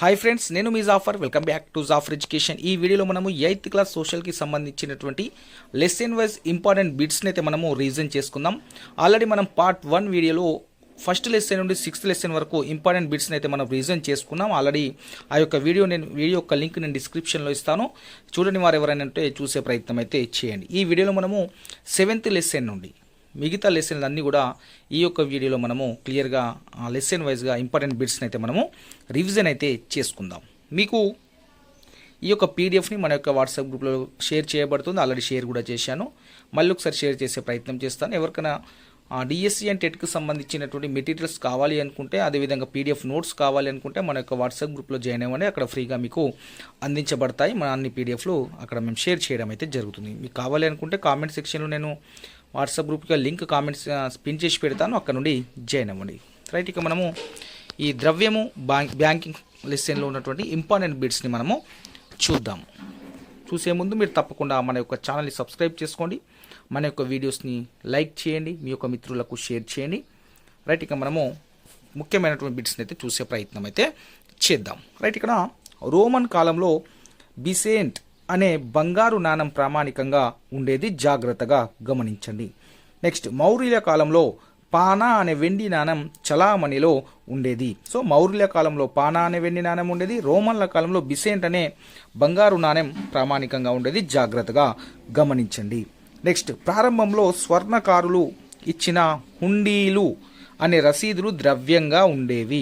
Hi friends, నేను మీ Jafar. Welcome back to Jafar education. ఈ వీడియోలో మనము 8th క్లాస్ సోషల్కి సంబంధించినటువంటి లెసన్ వైజ్ ఇంపార్టెంట్ బిట్స్ని అయితే మనము రీజన్ చేసుకుందాం. ఆల్రెడీ మనం పార్ట్ 1 వీడియోలో ఫస్ట్ లెసన్ నుండి 6th లెసన్ వరకు ఇంపార్టెంట్ బిట్స్ని అయితే మనం రీజన్ చేసుకున్నాం. ఆల్రెడీ ఆ యొక్క వీడియో యొక్క లింక్ నేను డిస్క్రిప్షన్లో ఇస్తాను. చూడని వారు ఎవరైనా అంటే చూసే ప్రయత్నం అయితే చేయండి. ఈ వీడియోలో మనము 7th లెసన్ నుండి మిగతా లెసన్లు అన్నీ కూడా ఈ యొక్క వీడియోలో మనము క్లియర్గా లెసన్ వైజ్గా ఇంపార్టెంట్ బిట్స్ని అయితే మనము రివిజన్ అయితే చేసుకుందాం. మీకు ఈ యొక్క పీడిఎఫ్ని మన యొక్క వాట్సాప్ గ్రూప్లో షేర్ చేయబడుతుంది. ఆల్రెడీ షేర్ కూడా చేశాను. మళ్ళీ ఒకసారి షేర్ చేసే ప్రయత్నం చేస్తాను. ఎవరికైనా డిఎస్సి అండ్ టెట్కి సంబంధించినటువంటి మెటీరియల్స్ కావాలి అనుకుంటే, అదేవిధంగా పీడిఎఫ్ నోట్స్ కావాలి అనుకుంటే మన యొక్క వాట్సాప్ గ్రూప్లో జాయిన్ అవ్వండి. అక్కడ ఫ్రీగా మీకు అందించబడతాయి. మన అన్ని పీడిఎఫ్లు అక్కడ మేము షేర్ చేయడం అయితే జరుగుతుంది. మీకు కావాలి అనుకుంటే కామెంట్ సెక్షన్లో నేను వాట్సాప్ గ్రూప్కి లింక్ కామెంట్స్ పిన్ చేసి పెడతాను. అక్కడ నుండి జాయిన్ అవ్వండి. రైట్, ఇక మనము ఈ ద్రవ్యము బ్యాంకింగ్ లెసన్లో ఉన్నటువంటి ఇంపార్టెంట్ బిట్స్ని మనము చూద్దాము. చూసే ముందు మీరు తప్పకుండా మన యొక్క ఛానల్ని సబ్స్క్రైబ్ చేసుకోండి. మన యొక్క వీడియోస్ని లైక్ చేయండి, మీ యొక్క మిత్రులకు షేర్ చేయండి. రైట్, ఇక మనము ముఖ్యమైనటువంటి బిట్స్ని అయితే చూసే ప్రయత్నం అయితే చేద్దాం. రైట్, ఇక్కడ రోమన్ కాలంలో బిసెంట్ అనే బంగారు నాణం ప్రామాణికంగా ఉండేది, జాగ్రత్తగా గమనించండి. నెక్స్ట్, మౌర్యుల కాలంలో పానా అనే వెండి నాణం చలామణిలో ఉండేది. సో మౌర్యుల కాలంలో పానా అనే వెండి నాణం ఉండేది. రోమన్ల కాలంలో బిసెంట్ అనే బంగారు నాణం ప్రామాణికంగా ఉండేది, జాగ్రత్తగా గమనించండి. నెక్స్ట్, ప్రారంభంలో స్వర్ణకారులు ఇచ్చిన హుండీలు అనే రసీదులు ద్రవ్యంగా ఉండేవి.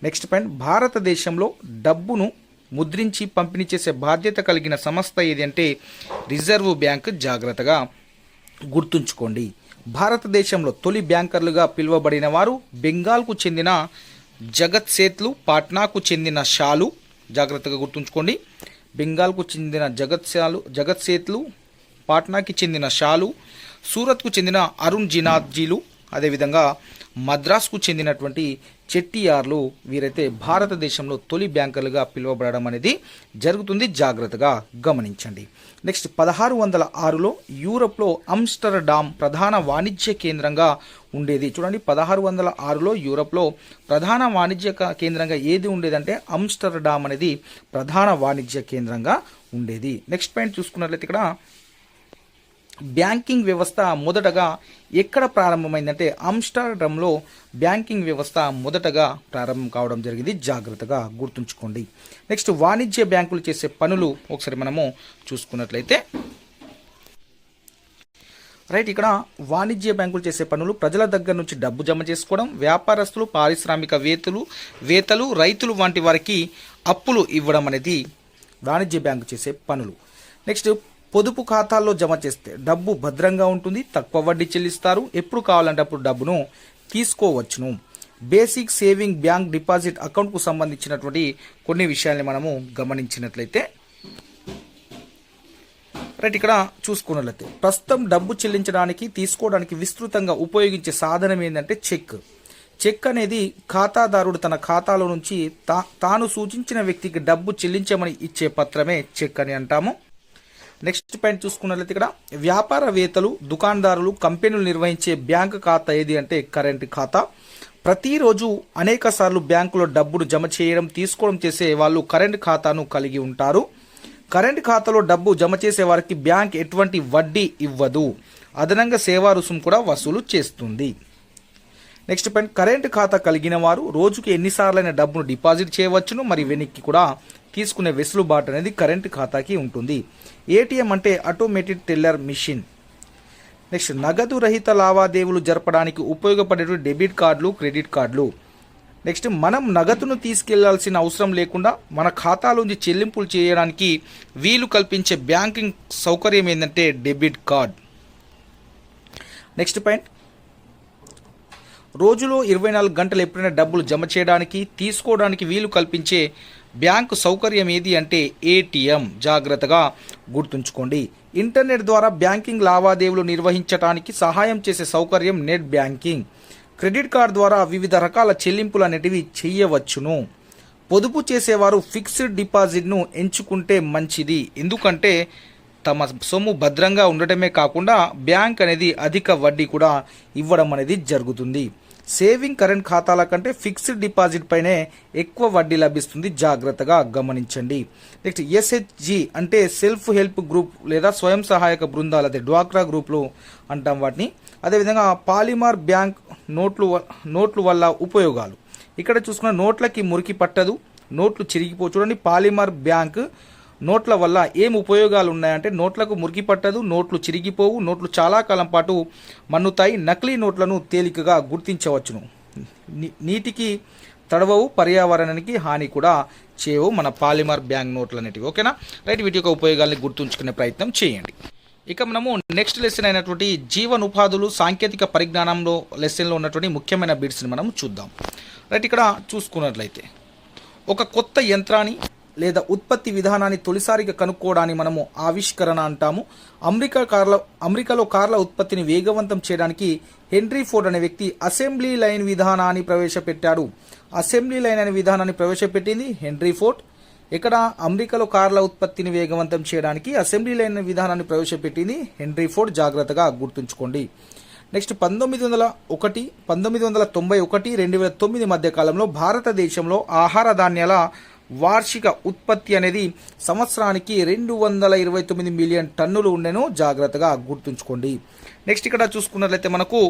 నెక్స్ట్ పాయింట్, భారతదేశంలో డబ్బును ముద్రించి పంపిణీ చేసే బాధ్యత కలిగిన సంస్థ ఏది అంటే రిజర్వ్ బ్యాంక్, జాగ్రత్తగా గుర్తుంచుకోండి. భారతదేశంలో తొలి బ్యాంకర్లుగా పిలువబడిన వారు బెంగాల్కు చెందిన జగత్ సేత్లు, పాట్నాకు చెందిన షాలు, జాగ్రత్తగా గుర్తుంచుకోండి. బెంగాల్కు చెందిన జగత్ సేత్లు, పాట్నాకి చెందిన షాలు, సూరత్కు చెందిన అరుణ్ జినాద్జీలు, అదేవిధంగా మద్రాస్కు చెందినటువంటి చెట్టియార్లు, వీరైతే భారతదేశంలో తొలి బ్యాంకర్లుగా పిలువబడడం అనేది జరుగుతుంది, జాగ్రత్తగా గమనించండి. నెక్స్ట్, 1606లో యూరప్లో ఆమ్స్టర్డామ్ ప్రధాన వాణిజ్య కేంద్రంగా ఉండేది. చూడండి, 1606లో యూరప్లో ప్రధాన వాణిజ్య కేంద్రంగా ఏది ఉండేదంటే ఆమ్స్టర్డామ్ అనేది ప్రధాన వాణిజ్య కేంద్రంగా ఉండేది. నెక్స్ట్ పాయింట్ చూసుకున్నట్లయితే ఇక్కడ బ్యాంకింగ్ వ్యవస్థ మొదటగా ఎక్కడ ప్రారంభమైందంటే ఆమ్స్టర్డామ్లో బ్యాంకింగ్ వ్యవస్థ మొదటగా ప్రారంభం కావడం జరిగింది, జాగ్రత్తగా గుర్తుంచుకోండి. నెక్స్ట్, వాణిజ్య బ్యాంకులు చేసే పనులు ఒకసారి మనము చూసుకున్నట్లయితే రైట్, ఇక్కడ వాణిజ్య బ్యాంకులు చేసే పనులు ప్రజల దగ్గర నుంచి డబ్బు జమ చేసుకోవడం, వ్యాపారస్తులు, పారిశ్రామికవేత్తలు, రైతులు వంటి వారికి అప్పులు ఇవ్వడం అనేది వాణిజ్య బ్యాంకు చేసే పనులు. నెక్స్ట్, పొదుపు ఖాతాల్లో జమ చేస్తే డబ్బు భద్రంగా ఉంటుంది, తక్కువ వడ్డీ చెల్లిస్తారు, ఎప్పుడు కావాలంటే అప్పుడు డబ్బును తీసుకోవచ్చును. బేసిక్ సేవింగ్ బ్యాంక్ డిపాజిట్ అకౌంట్కు సంబంధించినటువంటి కొన్ని విషయాల్ని మనము గమనించినట్లయితే రైట్, ఇక్కడ చూసుకున్నట్లయితే ప్రస్తుతం డబ్బు చెల్లించడానికి, తీసుకోవడానికి విస్తృతంగా ఉపయోగించే సాధనం ఏంటంటే చెక్ అనేది ఖాతాదారుడు తన ఖాతాలో నుంచి తాను సూచించిన వ్యక్తికి డబ్బు చెల్లించమని ఇచ్చే పత్రమే చెక్ అని అంటాము. నెక్స్ట్ పాయింట్ చూసుకున్నట్లయితే ఇక్కడ వ్యాపారవేత్తలు, దుకాణదారులు, కంపెనీలు నిర్వహించే బ్యాంకు ఖాతా ఏది అంటే కరెంట్ ఖాతా. ప్రతిరోజు అనేక సార్లు బ్యాంకులో డబ్బును జమ చేయడం, తీసుకోవడం చేసే వాళ్ళు కరెంట్ ఖాతాను కలిగి ఉంటారు. కరెంట్ ఖాతాలో డబ్బు జమ చేసే వారికి బ్యాంక్ ఎటువంటి వడ్డీ ఇవ్వదు, అదనంగా సేవా రుసుము కూడా వసూలు చేస్తుంది. నెక్స్ట్ పాయింట్, కరెంట్ ఖాతా కలిగిన వారు రోజుకి ఎన్నిసార్లైన డబ్బును డిపాజిట్ చేయవచ్చును, మరి వెనక్కి కూడా తీసుకునే వెసులుబాటు అనేది కరెంట్ ఖాతాకి ఉంటుంది. ఏటీఎం అంటే ఆటోమేటెడ్ టెల్లర్ మిషన్. నెక్స్ట్, నగదు రహిత లావాదేవీలు జరపడానికి ఉపయోగపడే డెబిట్ కార్డులు, క్రెడిట్ కార్డులు. నెక్స్ట్, మనం నగదును తీసుకెళ్లాల్సిన అవసరం లేకుండా మన ఖాతాలోంచి చెల్లింపులు చేయడానికి వీలు కల్పించే బ్యాంకింగ్ సౌకర్యం ఏంటంటే డెబిట్ కార్డ్. నెక్స్ట్ పాయింట్, రోజులో 24 గంటలు ఎప్పుడైనా డబ్బులు జమ చేయడానికి, తీసుకోవడానికి వీలు కల్పించే బ్యాంకు సౌకర్యం ఏది అంటే ఏటీఎం, జాగ్రత్తగా గుర్తుంచుకోండి. ఇంటర్నెట్ ద్వారా బ్యాంకింగ్ లావాదేవీలు నిర్వహించడానికి సహాయం చేసే సౌకర్యం నెట్ బ్యాంకింగ్. క్రెడిట్ కార్డ్ ద్వారా వివిధ రకాల చెల్లింపులు అనేటివి చేయవచ్చును. పొదుపు చేసేవారు ఫిక్స్డ్ డిపాజిట్ను ఎంచుకుంటే మంచిది, ఎందుకంటే తమ సొమ్ము భద్రంగా ఉండటమే కాకుండా బ్యాంక్ అనేది అధిక వడ్డీ కూడా ఇవ్వడం అనేది జరుగుతుంది. సేవింగ్ కరెంట్ ఖాతాల కంటే ఫిక్స్డ్ డిపాజిట్ పైనే ఎక్కువ వడ్డీ లభిస్తుంది, జాగ్రత్తగా గమనించండి. నెక్స్ట్ ఎస్హెచ్జి అంటే సెల్ఫ్ హెల్ప్ గ్రూప్ లేదా స్వయం సహాయక బృందాలు, అదే డ్వాక్రా గ్రూపులు అంటాం వాటిని. అదేవిధంగా పాలిమార్ బ్యాంక్ నోట్లు వల్ల ఉపయోగాలు. ఇక్కడ చూసుకున్న నోట్లకి మురికి పట్టదు, నోట్లు చిరిగిపో. చూడండి, పాలిమార్ బ్యాంక్ నోట్ల వల్ల ఏం ఉపయోగాలు ఉన్నాయంటే నోట్లకు మురికి పట్టదు, నోట్లు చిరిగిపోవు, నోట్లు చాలా కాలం పాటు మన్నుతాయి, నకిలీ నోట్లను తేలికగా గుర్తించవచ్చును, నీటికి తడవవు, పర్యావరణానికి హాని కూడా చేయవు మన పాలిమర్ బ్యాంక్ నోట్లు అనేటివి. ఓకేనా, రైట్. వీటి యొక్క ఉపయోగాల్ని గుర్తుంచుకునే ప్రయత్నం చేయండి. ఇక మనము నెక్స్ట్ లెసన్ అయినటువంటి జీవనోపాధులు సాంకేతిక పరిజ్ఞానంలో లెసన్లో ఉన్నటువంటి ముఖ్యమైన బిట్స్ని మనం చూద్దాం. రైట్, ఇక్కడ చూసుకున్నట్లయితే ఒక కొత్త యంత్రాన్ని లేదా ఉత్పత్తి విధానాన్ని తొలిసారిగా కనుక్కోవడాన్ని మనము ఆవిష్కరణ అంటాము. అమెరికాలో కార్ల ఉత్పత్తిని వేగవంతం చేయడానికి హెన్రీ ఫోర్డ్ అనే వ్యక్తి అసెంబ్లీ లైన్ విధానాన్ని ప్రవేశపెట్టాడు. అసెంబ్లీ లైన్ అనే విధానాన్ని ప్రవేశపెట్టింది హెన్రీ ఫోర్డ్. ఇక్కడ అమెరికాలో కార్ల ఉత్పత్తిని వేగవంతం చేయడానికి అసెంబ్లీ లైన్ విధానాన్ని ప్రవేశపెట్టింది హెన్రీ ఫోర్డ్, జాగ్రత్తగా గుర్తుంచుకోండి. నెక్స్ట్ 1991, 1991, 2009 మధ్య కాలంలో భారతదేశంలో ఆహార ధాన్యాల వార్షిక ఉత్పత్తి అనేది సంవత్సరానికి 229 మిలియన్ టన్నులు ఉండెను, జాగ్రత్తగా గుర్తుంచుకోండి. నెక్స్ట్ ఇక్కడ చూసుకున్నట్లయితే మనకు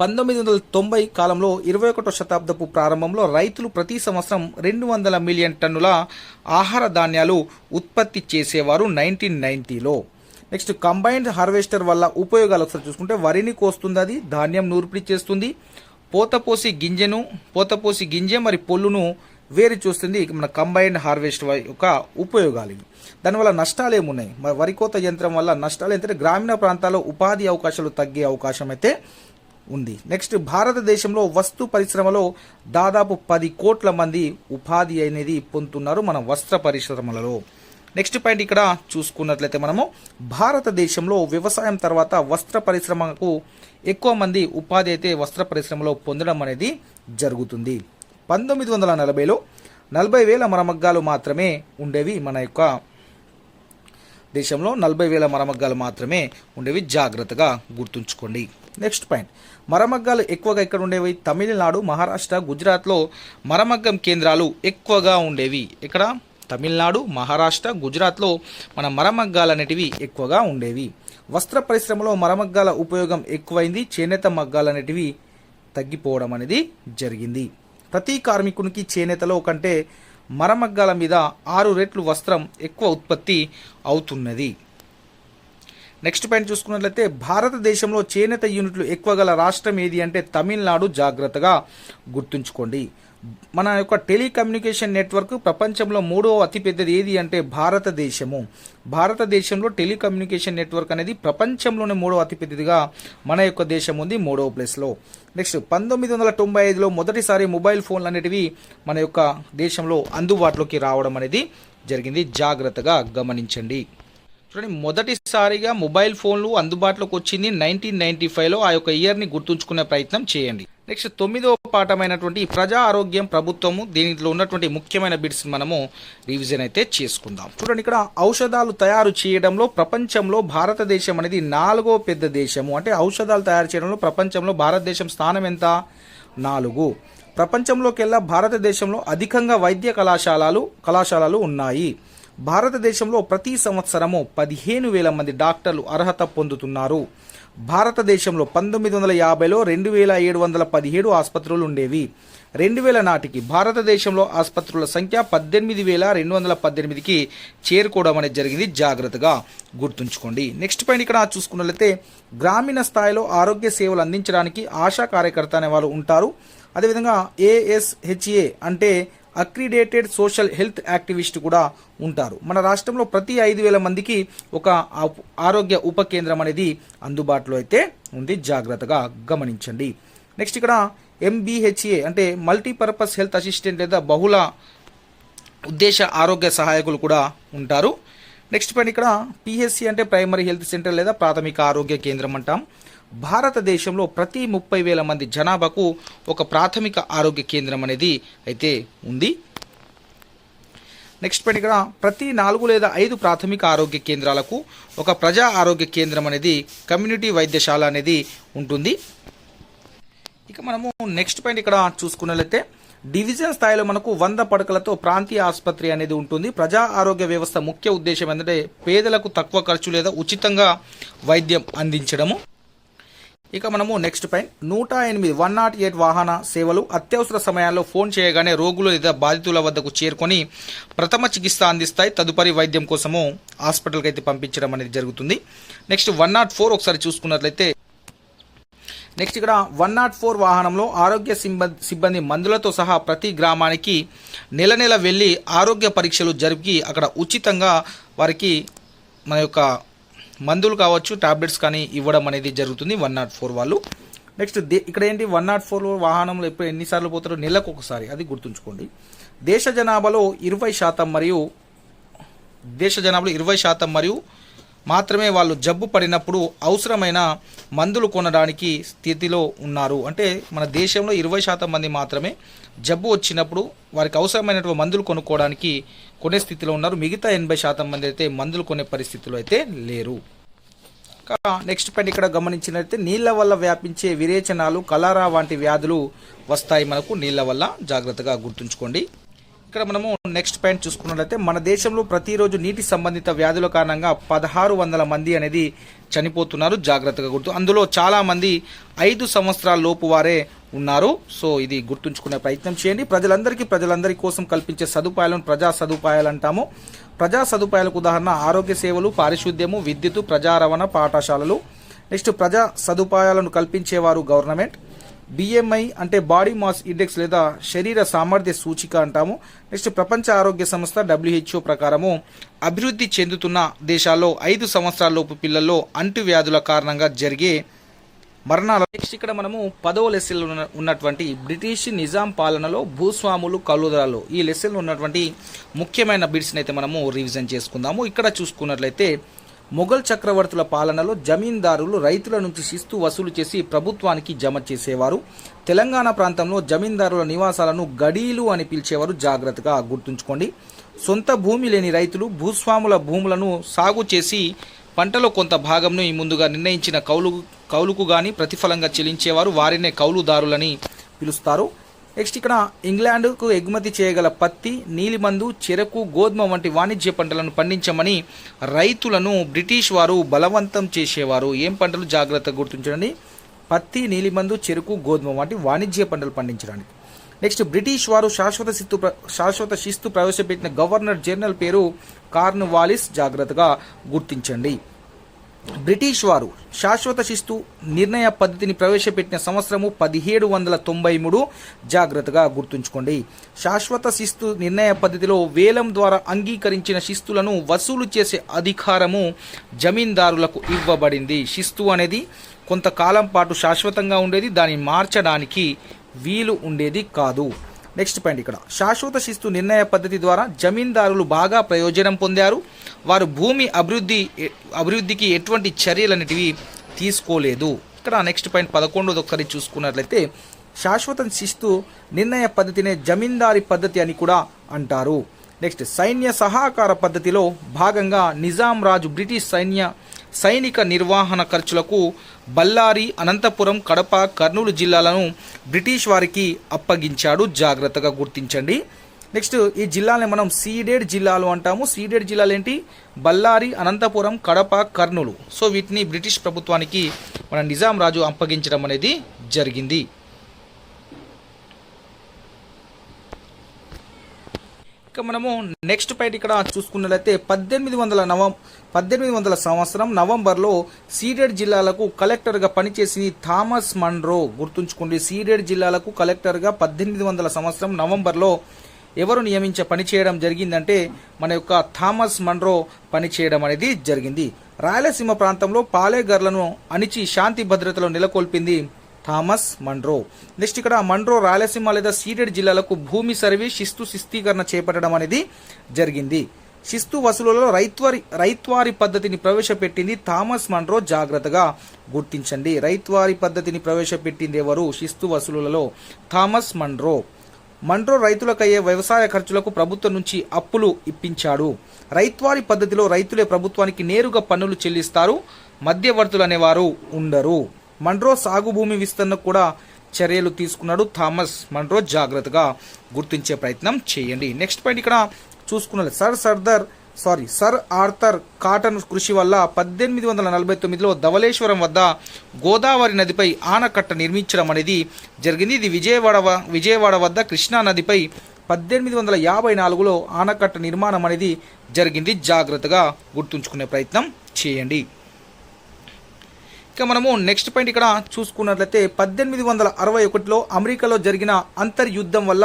1990 కాలంలో 21వ శతాబ్దపు ప్రారంభంలో రైతులు ప్రతి సంవత్సరం 200 మిలియన్ టన్నుల ఆహార ధాన్యాలు ఉత్పత్తి చేసేవారు 1990లో. నెక్స్ట్ కంబైన్డ్ హార్వెస్టర్ వల్ల ఉపయోగాలు ఒకసారి చూసుకుంటే వరిని కోస్తుంది, అది ధాన్యం నూర్పిడి చేస్తుంది, పోతపోసి గింజ మరి పొల్లును వేరు చూస్తుంది. మన కంబైన్డ్ హార్వెస్ట్ యొక్క ఉపయోగాలు ఇవి. దానివల్ల నష్టాలు ఏమున్నాయి? వరి కోత యంత్రం వల్ల నష్టాలు ఏంటంటే గ్రామీణ ప్రాంతాల్లో ఉపాధి అవకాశాలు తగ్గే అవకాశం అయితే ఉంది. నెక్స్ట్ భారతదేశంలో వస్తు పరిశ్రమలో దాదాపు 10 కోట్ల మంది ఉపాధి అనేది పొందుతున్నారు మన వస్త్ర పరిశ్రమలలో. నెక్స్ట్ పాయింట్ ఇక్కడ చూసుకున్నట్లయితే మనము భారతదేశంలో వ్యవసాయం తర్వాత వస్త్ర పరిశ్రమకు ఎక్కువ మంది ఉపాధి అయితే వస్త్ర పరిశ్రమలో పొందడం అనేది జరుగుతుంది. 1940లో 40,000 మరమగ్గాలు మాత్రమే ఉండేవి మన యొక్క దేశంలో, 40,000 మరమగ్గాలు మాత్రమే ఉండేవి, జాగ్రత్తగా గుర్తుంచుకోండి. నెక్స్ట్ పాయింట్, మరమగ్గాలు ఎక్కువగా ఇక్కడ ఉండేవి తమిళనాడు, మహారాష్ట్ర, గుజరాత్లో మరమగ్గం కేంద్రాలు ఎక్కువగా ఉండేవి. ఇక్కడ తమిళనాడు, మహారాష్ట్ర, గుజరాత్లో మన మరమగ్గాలు అనేటివి ఎక్కువగా ఉండేవి. వస్త్ర పరిశ్రమలో మరమగ్గాల ఉపయోగం ఎక్కువైంది, చేనేత మగ్గాలు అనేటివి తగ్గిపోవడం అనేది జరిగింది. ప్రతి కార్మికునికి చేనేతలో కంటే మరమగ్గాల మీద 6 రెట్లు వస్త్రం ఎక్కువ ఉత్పత్తి అవుతున్నది. నెక్స్ట్ పాయింట్ చూసుకున్నట్లయితే భారతదేశంలో చేనేత యూనిట్లు ఎక్కువ గల రాష్ట్రం ఏది అంటే తమిళనాడు, జాగ్రత్తగా గుర్తుంచుకోండి. మన యొక్క టెలికమ్యూనికేషన్ నెట్వర్క్ ప్రపంచంలో 3వ అతిపెద్దది ఏది అంటే భారతదేశము. భారతదేశంలో టెలికమ్యూనికేషన్ నెట్వర్క్ అనేది ప్రపంచంలోనే 3వ అతిపెద్దదిగా మన యొక్క దేశం ఉంది, 3వ ప్లేస్లో. నెక్స్ట్ 1995లో మొదటిసారి మొబైల్ ఫోన్లు అనేటివి మన యొక్క దేశంలో అందుబాటులోకి రావడం అనేది జరిగింది, జాగ్రత్తగా గమనించండి. చూడండి, మొదటిసారిగా మొబైల్ ఫోన్లు అందుబాటులోకి వచ్చింది 1995లో. ఆ యొక్క ఇయర్ని గుర్తుంచుకునే ప్రయత్నం చేయండి. నెక్స్ట్ 9వ పాఠమైనటువంటి ప్రజా ఆరోగ్యం ప్రభుత్వము, దీనిలో ఉన్నటువంటి ముఖ్యమైన బిట్స్ మనము రివిజన్ అయితే చేసుకుందాం. చూడండి, ఇక్కడ ఔషధాలు తయారు చేయడంలో ప్రపంచంలో భారతదేశం అనేది 4వ పెద్ద దేశము. అంటే ఔషధాలు తయారు చేయడంలో ప్రపంచంలో భారతదేశం స్థానం ఎంత? 4. ప్రపంచంలోకెల్లా భారతదేశంలో అధికంగా వైద్య కళాశాలలు ఉన్నాయి. భారతదేశంలో ప్రతి సంవత్సరము 15,000 మంది డాక్టర్లు అర్హత పొందుతున్నారు. భారతదేశంలో 1950లో 2,717 ఆసుపత్రులు ఉండేవి. 2000 నాటికి భారతదేశంలో ఆసుపత్రుల సంఖ్య 18,218కి చేరుకోవడం అనేది జరిగింది, జాగ్రత్తగా గుర్తుంచుకోండి. నెక్స్ట్ పాయింట్ ఇక్కడ చూసుకున్నట్లయితే గ్రామీణ స్థాయిలో ఆరోగ్య సేవలు అందించడానికి ఆశా కార్యకర్త అనే వాళ్ళు ఉంటారు. అదేవిధంగా ASHA అంటే అక్రిడేటెడ్ సోషల్ హెల్త్ యాక్టివిస్ట్ కూడా ఉంటారు. మన రాష్ట్రంలో ప్రతి 5,000 మందికి ఒక ఆరోగ్య ఉప కేంద్రం అనేది అందుబాటులో అయితే ఉంది, జాగ్రత్తగా గమనించండి. నెక్స్ట్ ఇక్కడ MBHA అంటే మల్టీపర్పస్ హెల్త్ అసిస్టెంట్ లేదా బహుళ ఉద్దేశ ఆరోగ్య సహాయకులు కూడా ఉంటారు. నెక్స్ట్ పాయింట్ ఇక్కడ PHC అంటే ప్రైమరీ హెల్త్ సెంటర్ లేదా ప్రాథమిక ఆరోగ్య కేంద్రం అంటాం. భారతదేశంలో ప్రతి 30,000 మంది జనాభాకు ఒక ప్రాథమిక ఆరోగ్య కేంద్రం అనేది అయితే ఉంది. నెక్స్ట్ పాయింట్ ఇక్కడ ప్రతి 4 లేదా 5 ప్రాథమిక ఆరోగ్య కేంద్రాలకు ఒక ప్రజా ఆరోగ్య కేంద్రం అనేది కమ్యూనిటీ వైద్యశాల అనేది ఉంటుంది. ఇక మనము నెక్స్ట్ పాయింట్ ఇక్కడ చూసుకున్నట్లయితే డివిజన్ స్థాయిలో మనకు 100 పడకలతో ప్రాంతీయ ఆసుపత్రి అనేది ఉంటుంది. ప్రజా ఆరోగ్య వ్యవస్థ ముఖ్య ఉద్దేశం ఏంటంటే పేదలకు తక్కువ ఖర్చు లేదా ఉచితంగా వైద్యం అందించడము. ఇక మనము నెక్స్ట్ పాయింట్ 108 108 వాహన సేవలు అత్యవసర సమయాల్లో ఫోన్ చేయగానే రోగులు లేదా బాధితుల వద్దకు చేరుకొని ప్రథమ చికిత్స అందిస్తాయి. తదుపరి వైద్యం కోసము హాస్పిటల్కి అయితే పంపించడం అనేది జరుగుతుంది. నెక్స్ట్ 104 ఒకసారి చూసుకున్నట్లయితే నెక్స్ట్ ఇక్కడ 104 వాహనంలో ఆరోగ్య సిబ్బంది మందులతో సహా ప్రతి గ్రామానికి నెల వెళ్ళి ఆరోగ్య పరీక్షలు జరిపి అక్కడ ఉచితంగా వారికి మన యొక్క మందులు కావచ్చు టాబ్లెట్స్ కానీ ఇవ్వడం అనేది జరుగుతుంది 104 వాళ్ళు. నెక్స్ట్ ఇక్కడ ఏంటి 104 వాహనంలో ఎప్పుడు ఎన్నిసార్లు పోతారో నెలకు ఒకసారి, అది గుర్తుంచుకోండి. దేశ జనాభాలో 20% మరియు మాత్రమే వాళ్ళు జబ్బు పడినప్పుడు అవసరమైన మందులు కొనడానికి స్థితిలో ఉన్నారు. అంటే మన దేశంలో 20% మంది మాత్రమే జబ్బు వచ్చినప్పుడు వారికి అవసరమైనటువంటి మందులు కొనే స్థితిలో ఉన్నారు. మిగతా 80% మంది అయితే మందులు కొనే పరిస్థితిలో అయితే లేరు. నెక్స్ట్ పాయింట్ ఇక్కడ గమనించినట్లయితే నీళ్ల వల్ల వ్యాపించే విరేచనాలు, కలరా వంటి వ్యాధులు వస్తాయి మనకు నీళ్ల వల్ల, జాగ్రత్తగా గుర్తుంచుకోండి. ఇక్కడ మనము నెక్స్ట్ పాయింట్ చూసుకున్నట్లయితే మన దేశంలో ప్రతిరోజు నీటి సంబంధిత వ్యాధుల కారణంగా 1600 మంది అనేది చనిపోతున్నారు, జాగ్రత్తగా అందులో చాలా మంది 5 సంవత్సరాల లోపు వారే ఉన్నారు. సో ఇది గుర్తుంచుకునే ప్రయత్నం చేయండి. ప్రజలందరి కోసం కల్పించే సదుపాయాలను ప్రజా సదుపాయాలు అంటాము. ప్రజా సదుపాయాలకు ఉదాహరణ ఆరోగ్య సేవలు, పారిశుద్ధ్యము, విద్యుత్, ప్రజా రవాణా, పాఠశాలలు. నెక్స్ట్ ప్రజా సదుపాయాలను కల్పించేవారు గవర్నమెంట్. బిఎంఐ అంటే బాడీ మాస్ ఇండెక్స్ లేదా శరీర సామర్థ్య సూచిక అంటాము. నెక్స్ట్ ప్రపంచ ఆరోగ్య సంస్థ WHO ప్రకారము అభివృద్ధి చెందుతున్న దేశాల్లో 5 సంవత్సరాల లోపు పిల్లల్లో అంటువ్యాధుల కారణంగా జరిగే మరణాల. నెక్స్ట్ ఇక్కడ మనము 10వ లెసన్లో ఉన్నటువంటి బ్రిటిష్ నిజాం పాలనలో భూస్వాములు, కౌలుదారులు ఈ లెసన్లో ఉన్నటువంటి ముఖ్యమైన బిట్స్ని అయితే మనము రివిజన్ చేసుకుందాము. ఇక్కడ చూసుకున్నట్లయితే మొఘల్ చక్రవర్తుల పాలనలో జమీందారులు రైతుల నుంచి శిస్తు వసూలు చేసి ప్రభుత్వానికి జమ చేసేవారు. తెలంగాణ ప్రాంతంలో జమీందారుల నివాసాలను గడీలు అని పిలిచేవారు, జాగ్రత్తగా గుర్తుంచుకోండి. సొంత భూమి లేని రైతులు భూస్వాముల భూములను సాగు చేసి పంటలో కొంత భాగంను ముందుగా నిర్ణయించిన కౌలుకు గాని ప్రతిఫలంగా చెల్లించేవారు, వారినే కౌలుదారులని పిలుస్తారు. నెక్స్ట్ ఇక్కడ ఇంగ్లాండ్కు ఎగుమతి చేయగల పత్తి, నీలిమందు, చెరకు, గోధుమ వంటి వాణిజ్య పంటలను పండించమని రైతులను బ్రిటిష్ వారు బలవంతం చేసేవారు. ఏం పంటలు జాగ్రత్తగా గుర్తించండి, పత్తి, నీలిమందు, చెరకు, గోధుమ వంటి వాణిజ్య పంటలు పండించడానికి. నెక్స్ట్ బ్రిటిష్ వారు శాశ్వత శిస్తు ప్రవేశపెట్టిన గవర్నర్ జనరల్ పేరు కార్న్వాలిస్, జాగ్రత్తగా గుర్తించండి. బ్రిటిష్ వారు శాశ్వత శిస్తు నిర్ణయ పద్ధతిని ప్రవేశపెట్టిన సంవత్సరము 1793, జాగ్రత్తగా గుర్తుంచుకోండి. శాశ్వత శిస్తు నిర్ణయ పద్ధతిలో వేలం ద్వారా అంగీకరించిన శిస్తులను వసూలు చేసే అధికారము జమీందారులకు ఇవ్వబడింది. శిస్తు అనేది కొంతకాలం పాటు శాశ్వతంగా ఉండేది, దాన్ని మార్చడానికి వీలు ఉండేది కాదు. నెక్స్ట్ పాయింట్ ఇక్కడ శాశ్వత శిస్తు నిర్ణయ పద్ధతి ద్వారా జమీందారులు బాగా ప్రయోజనం పొందారు. వారు భూమి అభివృద్ధికి ఎటువంటి చర్యలన్నిటివి తీసుకోలేదు. ఇక్కడ నెక్స్ట్ పాయింట్ 11 ఒకసారి చూసుకున్నట్లయితే శాశ్వత శిస్తు నిర్ణయ పద్ధతినే జమీందారీ పద్ధతి అని కూడా అంటారు. నెక్స్ట్ సైన్య సహకార పద్ధతిలో భాగంగా నిజాం రాజు బ్రిటిష్ సైనిక నిర్వహణ ఖర్చులకు బళ్ళారి, అనంతపురం, కడప, కర్నూలు జిల్లాలను బ్రిటిష్ వారికి అప్పగించాడు, జాగ్రత్తగా గుర్తించండి. నెక్స్ట్ ఈ జిల్లాలని మనం సీడెడ్ జిల్లాలు అంటాము. సీడెడ్ జిల్లాలు ఏంటి, బళ్ళారి, అనంతపురం, కడప, కర్నూలు. సో వీటిని బ్రిటిష్ ప్రభుత్వానికి మన నిజాం రాజు అప్పగించడం అనేది జరిగింది. మనము నెక్స్ట్ పాయింట్ ఇక్కడ చూసుకున్నట్లయితే 1800 సంవత్సరం నవంబర్లో సీడెడ్ జిల్లాలకు కలెక్టర్గా పనిచేసింది థామస్ మన్రో, గుర్తుంచుకోండి. సీడెడ్ జిల్లాలకు కలెక్టర్గా 1800 సంవత్సరం నవంబర్లో ఎవరు పనిచేయడం జరిగిందంటే మన యొక్క థామస్ మన్రో పనిచేయడం అనేది జరిగింది. రాయలసీమ ప్రాంతంలో పాలేగర్లను అణిచి శాంతి భద్రతలు నెలకొల్పింది థామస్ మన్రో. నెక్స్ట్ ఇక్కడ మన్రో రాయలసీమ లేదా సీడెడ్ జిల్లాలకు భూమి సర్వే, శిస్తీకరణ చేపట్టడం అనేది జరిగింది. శిస్తు వసూలులో రైత్వారి పద్ధతిని ప్రవేశపెట్టింది థామస్ మన్రో, జాగ్రత్తగా గుర్తించండి. రైత్వారి పద్ధతిని ప్రవేశపెట్టింది ఎవరు? శిస్తు వసూలులలో థామస్ మన్రో. మన్రో రైతులకయ్యే వ్యవసాయ ఖర్చులకు ప్రభుత్వం నుంచి అప్పులు ఇప్పించాడు. రైత్వారి పద్ధతిలో రైతులే ప్రభుత్వానికి నేరుగా పన్నులు చెల్లిస్తారు, మధ్యవర్తులు అనేవారు ఉండరు. మన్రో సాగు భూమి విస్తరణ కూడా చర్యలు తీసుకున్నాడు థామస్ మన్రో, జాగ్రత్తగా గుర్తించే ప్రయత్నం చేయండి. నెక్స్ట్ పాయింట్ ఇక్కడ చూసుకున్నది సర్ ఆర్థర్ కాటన్ కృషి వల్ల 1849లో ధవళేశ్వరం వద్ద గోదావరి నదిపై ఆనకట్ట నిర్మించడం అనేది జరిగింది. ఇది విజయవాడ వద్ద కృష్ణా నదిపై 1854లో ఆనకట్ట నిర్మాణం అనేది జరిగింది. జాగ్రత్తగా గుర్తుంచుకునే ప్రయత్నం చేయండి. ఇక మనము నెక్స్ట్ పాయింట్ ఇక్కడ చూసుకున్నట్లయితే 1861లో అమెరికాలో జరిగిన అంతర్యుద్ధం వల్ల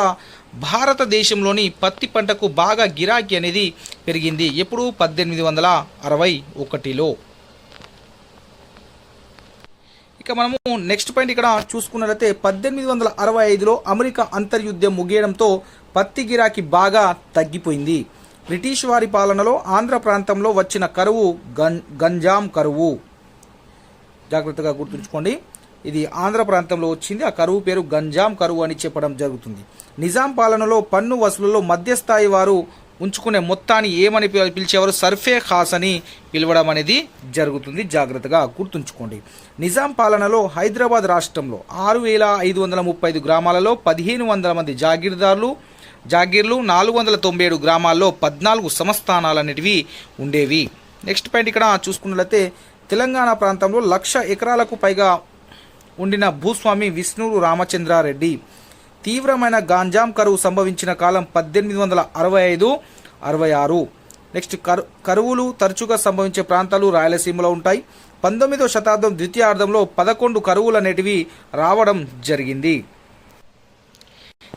భారతదేశంలోని పత్తి పంటకు బాగా గిరాకీ అనేది పెరిగింది. ఎప్పుడు? 1861లో. ఇక మనము నెక్స్ట్ పాయింట్ ఇక్కడ చూసుకున్నట్లయితే 1865లో అమెరికా అంతర్యుద్ధం ముగియడంతో పత్తి గిరాకీ బాగా తగ్గిపోయింది. బ్రిటిష్ వారి పాలనలో ఆంధ్ర ప్రాంతంలో వచ్చిన కరువు గంజాం కరువు. జాగ్రత్తగా గుర్తుంచుకోండి, ఇది ఆంధ్ర ప్రాంతంలో వచ్చింది. ఆ కరువు పేరు గంజాం కరువు అని చెప్పడం జరుగుతుంది. నిజాం పాలనలో పన్ను వసూలులో మధ్యస్థాయి వారు ఉంచుకునే మొత్తాన్ని ఏమని పిలిచేవారు? సర్ఫే ఖాస్ అని పిలవడం అనేది జరుగుతుంది. జాగ్రత్తగా గుర్తుంచుకోండి. నిజాం పాలనలో హైదరాబాద్ రాష్ట్రంలో 6535 గ్రామాలలో 1500 మంది జాగీర్లు, 497 గ్రామాల్లో 14 సంస్థానాలు అనేటివి ఉండేవి. నెక్స్ట్ పాయింట్ ఇక్కడ చూసుకున్నట్లయితే తెలంగాణ ప్రాంతంలో 1,00,000 ఎకరాలకు పైగా ఉండిన భూస్వామి విష్ణువు రామచంద్రారెడ్డి. తీవ్రమైన గాంజాం కరువు సంభవించిన కాలం 1865-66. నెక్స్ట్ కరువులు తరచుగా సంభవించే ప్రాంతాలు రాయలసీమలో ఉంటాయి. 19వ శతాబ్దం ద్వితీయార్ధంలో 11 కరువులు అనేటివి రావడం జరిగింది.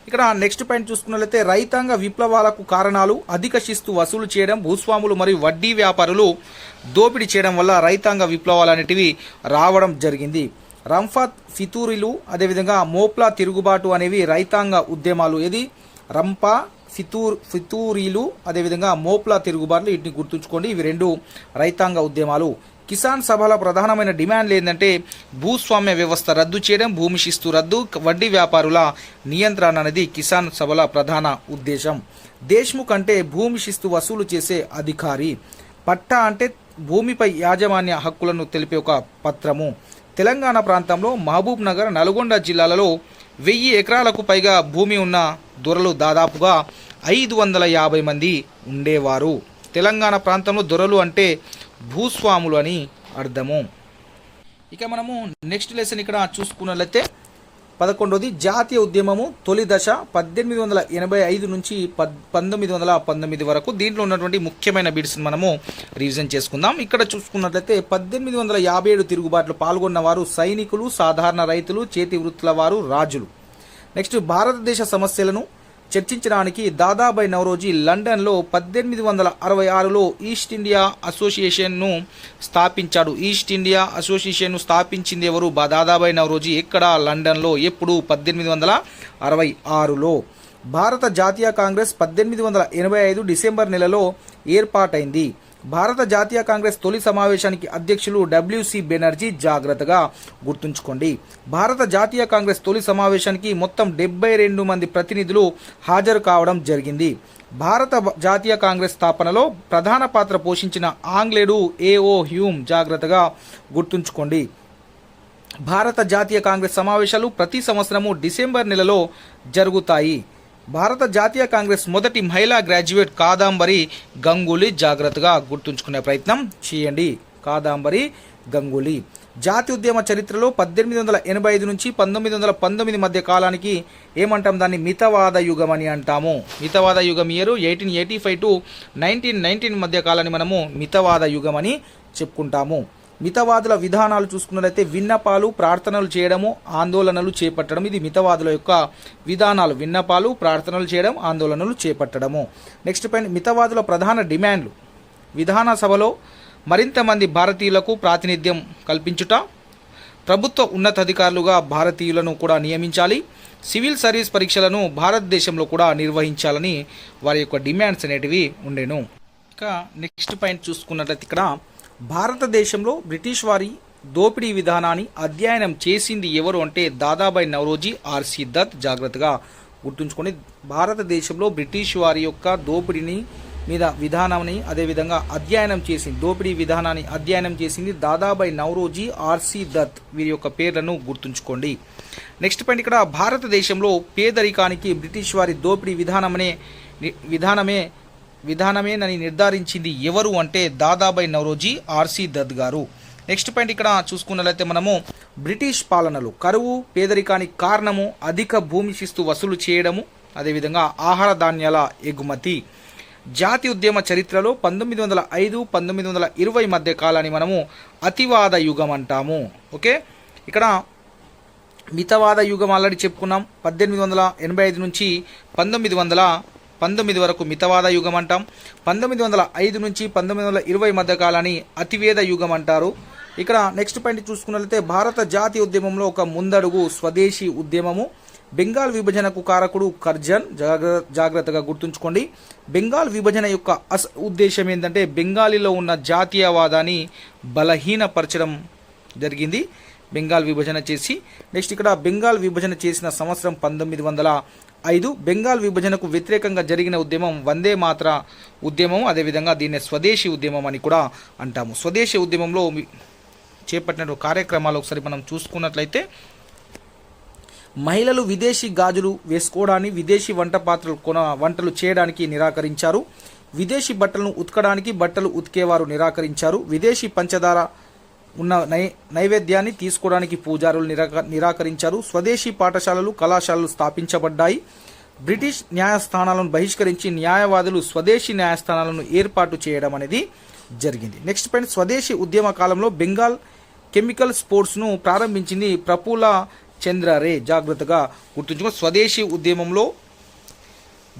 ఇక్కడ నెక్స్ట్ పాయింట్ చూసుకున్నట్లయితే రైతాంగ విప్లవాలకు కారణాలు అధిక శిస్తు వసూలు చేయడం, భూస్వాములు మరియు వడ్డీ వ్యాపారులు దోపిడీ చేయడం వల్ల రైతాంగ విప్లవాలు అనేటివి రావడం జరిగింది. రంఫాత్ ఫితూరీలు అదేవిధంగా మోప్లా తిరుగుబాటు అనేవి రైతాంగ ఉద్యమాలు. ఇది రంపా ఫితూరీలు అదేవిధంగా మోప్లా తిరుగుబాట్లు, వీటిని గుర్తుంచుకోండి. ఇవి రెండు రైతాంగ ఉద్యమాలు. కిసాన్ సభల ప్రధానమైన డిమాండ్లు ఏంటంటే భూస్వామ్య వ్యవస్థ రద్దు చేయడం, భూమి శిస్తు రద్దు, వడ్డీ వ్యాపారుల నియంత్రణ అనేది కిసాన్ సభల ప్రధాన ఉద్దేశం. దేశ్ముఖ్ అంటే భూమి శిస్తు వసూలు చేసే అధికారి. పట్టా అంటే భూమిపై యాజమాన్య హక్కులను తెలిపే ఒక పత్రము. తెలంగాణ ప్రాంతంలో మహబూబ్ నగర్, నల్గొండ జిల్లాలలో 1000 ఎకరాలకు పైగా భూమి ఉన్న దొరలు దాదాపుగా 550 మంది ఉండేవారు. తెలంగాణ ప్రాంతంలో దొరలు అంటే భూస్వాములు అని అర్థము. ఇక మనము నెక్స్ట్ లెసన్ ఇక్కడ చూసుకున్నట్లయితే 11వది జాతీయ ఉద్యమము తొలి దశ 1885 నుంచి 1919 వరకు. దీంట్లో ఉన్నటువంటి ముఖ్యమైన బిట్స్ మనము రివిజన్ చేసుకుందాం. ఇక్కడ చూసుకున్నట్లయితే 1857 తిరుగుబాట్లు పాల్గొన్న వారు సైనికులు, సాధారణ రైతులు, చేతి వృత్తుల వారు, రాజులు. నెక్స్ట్ భారతదేశ సమస్యలను చర్చించడానికి దాదాబాయి నౌరోజీ లండన్లో 1866లో ఈస్ట్ ఇండియా అసోసియేషన్ను స్థాపించాడు. ఈస్ట్ ఇండియా అసోసియేషన్ను స్థాపించింది ఎవరు? దాదాబాయి నౌరోజీ. ఎక్కడ? లండన్లో. ఎప్పుడు? 1866లో. భారత జాతీయ కాంగ్రెస్ 1885 డిసెంబర్ నెలలో ఏర్పాటైంది. భారత జాతీయ కాంగ్రెస్ తొలి సమావేశానికి అధ్యక్షులు డబ్ల్యూసి బెనర్జీ. జాగ్రత్తగా గుర్తుంచుకోండి. భారత జాతీయ కాంగ్రెస్ తొలి సమావేశానికి మొత్తం 72 మంది ప్రతినిధులు హాజరు కావడం జరిగింది. భారత జాతీయ కాంగ్రెస్ స్థాపనలో ప్రధాన పాత్ర పోషించిన ఆంగ్లేయుడు ఏఓ హ్యూమ్. జాగ్రత్తగా గుర్తుంచుకోండి. భారత జాతీయ కాంగ్రెస్ సమావేశాలు ప్రతి సంవత్సరము డిసెంబర్ నెలలో జరుగుతాయి. భారత జాతీయ కాంగ్రెస్ మొదటి మహిళా గ్రాడ్యుయేట్ కాదంబరి గంగూలీ. జాగ్రత్తగా గుర్తుంచుకునే ప్రయత్నం చేయండి. కాదంబరి గంగూలీ. జాతీయోద్యమ చరిత్రలో 1885 నుంచి 1919 మధ్య కాలానికి ఏమంటాం? దాన్ని మితవాద యుగం అని అంటాము. మితవాద యుగం ఇయర్ 1885 to 1919 మధ్య కాలాన్ని మనము మితవాద యుగం అని చెప్పుకుంటాము. మితవాదుల విధానాలు చూసుకున్నట్లయితే విన్నపాలు, ప్రార్థనలు చేయడము, ఆందోళనలు చేపట్టడం. ఇది మితవాదుల యొక్క విధానాలు. విన్నపాలు, ప్రార్థనలు చేయడం, ఆందోళనలు చేపట్టడము. నెక్స్ట్ పాయింట్ మితవాదుల ప్రధాన డిమాండ్లు. విధాన సభలో మరింత మంది భారతీయులకు ప్రాతినిధ్యం కల్పించుట, ప్రభుత్వ ఉన్నతాధికారులుగా భారతీయులను కూడా నియమించాలి, సివిల్ సర్వీస్ పరీక్షలను భారతదేశంలో కూడా నిర్వహించాలని వారి యొక్క డిమాండ్స్ అనేటివి ఉండేను. ఇక నెక్స్ట్ పాయింట్ చూసుకున్నట్లయితే ఇక్కడ భారతదేశంలో బ్రిటిష్ వారి దోపిడీ విధానాన్ని అధ్యయనం చేసింది ఎవరు అంటే దాదాబాయి నౌరోజీ, ఆర్సి దత్. జాగ్రత్తగా గుర్తుంచుకొని భారతదేశంలో బ్రిటిష్ వారి యొక్క దోపిడీని మీద విధానాన్ని అదేవిధంగా అధ్యయనం చేసింది, దోపిడీ విధానాన్ని అధ్యయనం చేసింది దాదాబాయి నౌరోజీ, ఆర్సి దత్. వీరి యొక్క పేర్లను గుర్తుంచుకోండి. నెక్స్ట్ పాయింట్ ఇక్కడ భారతదేశంలో పేదరికానికి బ్రిటిష్ వారి దోపిడీ విధానమేనని నిర్ధారించింది ఎవరు అంటే దాదాబాయి నౌరోజీ, ఆర్సి దత్ గారు. నెక్స్ట్ పాయింట్ ఇక్కడ చూసుకున్నట్లయితే మనము బ్రిటిష్ పాలనలో కరువు పేదరికానికి కారణము అధిక భూమి శిస్తు వసూలు చేయడము, అదేవిధంగా ఆహార ధాన్యాల ఎగుమతి. జాతి ఉద్యమ చరిత్రలో 1905-1920 మధ్య కాలాన్ని మనము అతివాద యుగం అంటాము. ఓకే, ఇక్కడ మితవాద యుగం ఆల్రెడీ చెప్పుకున్నాం. 1885 నుంచి 1919 వరకు మితవాద యుగం అంటాం. 1905 నుంచి 1920 మధ్య కాలాన్ని అతివేద యుగం అంటారు. ఇక్కడ నెక్స్ట్ పాయింట్ చూసుకున్నట్లయితే భారత జాతీయ ఉద్యమంలో ఒక ముందడుగు స్వదేశీ ఉద్యమము. బెంగాల్ విభజనకు కారకుడు కర్జన్. జాగ్రత్తగా గుర్తుంచుకోండి. బెంగాల్ విభజన యొక్క ఉద్దేశం ఏంటంటే బెంగాలీలో ఉన్న జాతీయవాదాన్ని బలహీనపరచడం జరిగింది బెంగాల్ విభజన చేసి. నెక్స్ట్ ఇక్కడ బెంగాల్ విభజన చేసిన సంవత్సరం 1905. బెంగాల్ విభజనకు వ్యతిరేకంగా జరిగిన ఉద్యమం వందే మాతర ఉద్యమం, అదేవిధంగా దీన్ని స్వదేశీ ఉద్యమం అని కూడా అంటాము. స్వదేశీ ఉద్యమంలో చేపట్టిన కార్యక్రమాలు ఒకసారి మనం చూసుకున్నట్లయితే మహిళలు విదేశీ గాజులు వేసుకోవడాన్ని, విదేశీ వంటలు చేయడానికి నిరాకరించారు. విదేశీ బట్టలను ఉతకడానికి బట్టలు ఉతికేవారు నిరాకరించారు. విదేశీ పంచదార ఉన్న నైవేద్యాన్ని తీసుకోవడానికి పూజారులు నిరాకరించారు. స్వదేశీ పాఠశాలలు కళాశాలలు స్థాపించబడ్డాయి. బ్రిటిష్ న్యాయస్థానాలను బహిష్కరించి న్యాయవాదులు స్వదేశీ న్యాయస్థానాలను ఏర్పాటు చేయడం అనేది జరిగింది. నెక్స్ట్ పాయింట్ స్వదేశీ ఉద్యమ కాలంలో బెంగాల్ కెమికల్ స్పోర్ట్స్ను ప్రారంభించింది ప్రఫుల్ల చంద్ర రే. జాగ్రత్తగా గుర్తుంచుకో. స్వదేశీ ఉద్యమంలో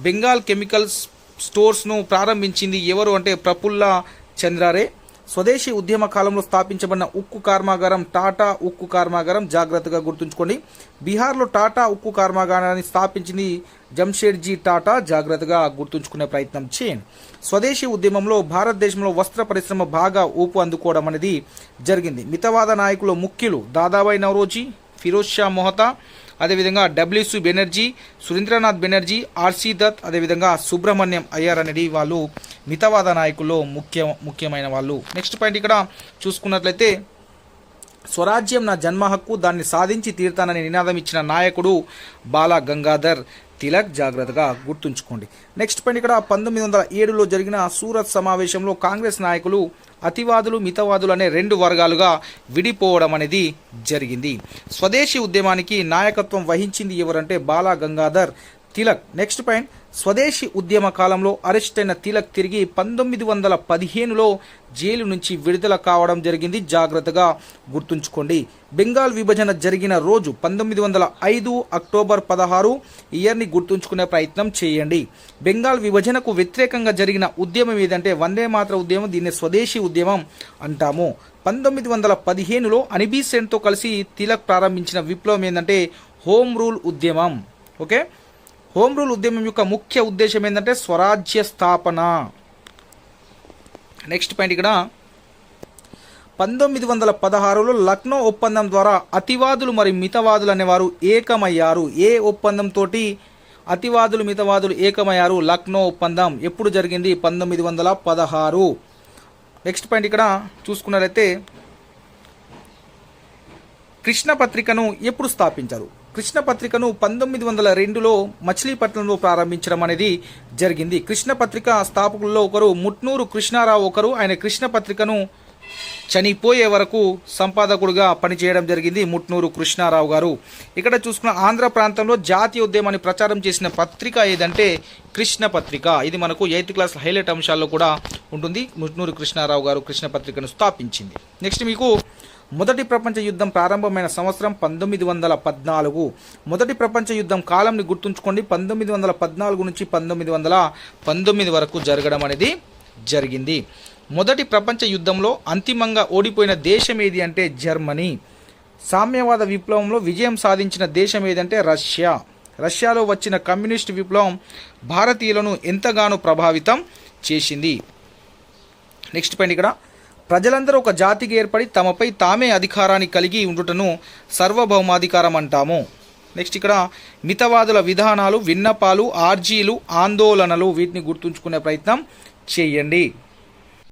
బెంగాల్ కెమికల్ స్టోర్స్ను ప్రారంభించింది ఎవరు అంటే ప్రఫుల్ల చంద్ర రే. స్వదేశీ ఉద్యమ కాలంలో స్థాపించబడిన ఉక్కు కర్మాగారం టాటా ఉక్కు కర్మాగారం. జాగ్రత్తగా గుర్తుంచుకోండి. బీహార్లో టాటా ఉక్కు కర్మాగారాన్ని స్థాపించింది జంషెడ్జీ టాటా. జాగ్రత్తగా గుర్తుంచుకునే ప్రయత్నం చేయండి. స్వదేశీ ఉద్యమంలో భారతదేశంలో వస్త్ర పరిశ్రమ బాగా ఊపు అందుకోవడం అనేది జరిగింది. మితవాద నాయకులు ముఖ్యులు దాదాబాయి నౌరోజీ, ఫిరోజ్ షా మొహతా, అదేవిధంగా డబ్ల్యూసి బెనర్జీ, సురేంద్రనాథ్ బెనర్జీ, ఆర్సి దత్, అదేవిధంగా సుబ్రహ్మణ్యం అయ్యర్ అనేది వాళ్ళు మితవాద నాయకుల్లో ముఖ్యమైన వాళ్ళు. నెక్స్ట్ పాయింట్ ఇక్కడ చూసుకున్నట్లయితే స్వరాజ్యం నా జన్మ హక్కు, దాన్ని సాధించి తీరుతానని నినాదం ఇచ్చిన నాయకుడు బాల గంగాధర్ తిలక్. జాగ్రత్తగా గుర్తుంచుకోండి. నెక్స్ట్ పాయింట్ ఇక్కడ 1907లో జరిగిన సూరత్ సమావేశంలో కాంగ్రెస్ నాయకులు అతివాదులు మితవాదులు అనే రెండు వర్గాలుగా విడిపోవడం అనేది జరిగింది. స్వదేశీ ఉద్యమానికి నాయకత్వం వహించింది ఎవరంటే బాల గంగాధర్ తిలక్. నెక్స్ట్ పాయింట్ స్వదేశీ ఉద్యమ కాలంలో అరెస్ట్ అయిన తిలక్ తిరిగి 1915లో జైలు నుంచి విడుదల కావడం జరిగింది. జాగ్రత్తగా గుర్తుంచుకోండి. బెంగాల్ విభజన జరిగిన రోజు 1905 అక్టోబర్ 16 ఇయర్ని గుర్తుంచుకునే ప్రయత్నం చేయండి. బెంగాల్ విభజనకు వ్యతిరేకంగా జరిగిన ఉద్యమం ఏదంటే వందే మాతర ఉద్యమం, దీన్ని స్వదేశీ ఉద్యమం అంటాము. 1915లో అనిబీ సెన్తో కలిసి తిలక్ ప్రారంభించిన విప్లవం ఏంటంటే హోమ్ రూల్ ఉద్యమం. ఓకే, హోమ్ రూల్ ఉద్యమం యొక్క ముఖ్య ఉద్దేశం ఏంటంటే స్వరాజ్య స్థాపన. నెక్స్ట్ పాయింట్ ఇక్కడ 1916లో లక్నో ఒప్పందం ద్వారా అతివాదులు మరియు మితవాదులు అనేవారు ఏకమయ్యారు. ఏ ఒప్పందంతో అతివాదులు మితవాదులు ఏకమయ్యారు? లక్నో ఒప్పందం. ఎప్పుడు జరిగింది? 1916. నెక్స్ట్ పాయింట్ ఇక్కడ చూసుకున్నట్లయితే కృష్ణ పత్రికను ఎప్పుడు స్థాపించారు? కృష్ణ పత్రికను 1902లో మచిలీపట్నంలో ప్రారంభించడం అనేది జరిగింది. కృష్ణ పత్రిక స్థాపకుల్లో ఒకరు ముట్నూరు కృష్ణారావు ఒకరు. ఆయన కృష్ణ పత్రికను చనిపోయే వరకు సంపాదకుడుగా పనిచేయడం జరిగింది ముట్నూరు కృష్ణారావు గారు. ఇక్కడ చూసుకున్న ఆంధ్ర ప్రాంతంలో జాతీయ ఉద్యమాన్ని ప్రచారం చేసిన పత్రిక ఏదంటే కృష్ణ పత్రిక. ఇది మనకు 8th క్లాస్ హైలైట్ అంశాల్లో కూడా ఉంటుంది. ముట్నూరు కృష్ణారావు గారు కృష్ణ పత్రికను స్థాపించింది. నెక్స్ట్ మీకు మొదటి ప్రపంచ యుద్ధం ప్రారంభమైన సంవత్సరం 1914. మొదటి ప్రపంచ యుద్ధం కాలంని గుర్తుంచుకోండి. 1914 నుంచి 1919 వరకు జరగడం అనేది జరిగింది. మొదటి ప్రపంచ యుద్ధంలో అంతిమంగా ఓడిపోయిన దేశం ఏది అంటే జర్మనీ. సామ్యవాద విప్లవంలో విజయం సాధించిన దేశం ఏదంటే రష్యా. రష్యాలో వచ్చిన కమ్యూనిస్ట్ విప్లవం భారతీయులను ఎంతగానో ప్రభావితం చేసింది. నెక్స్ట్ పాయింట్ ఇక్కడ ప్రజలందరూ ఒక జాతికి ఏర్పడి తమపై తామే అధికారాన్ని కలిగి ఉండుటను సార్వభౌమాధికారం అంటాము. నెక్స్ట్ ఇక్కడ మితవాదుల విధానాలు, విన్నపాలు, ఆర్జీలు, ఆందోళనలు, వీటిని గుర్తుంచుకునే ప్రయత్నం చేయండి.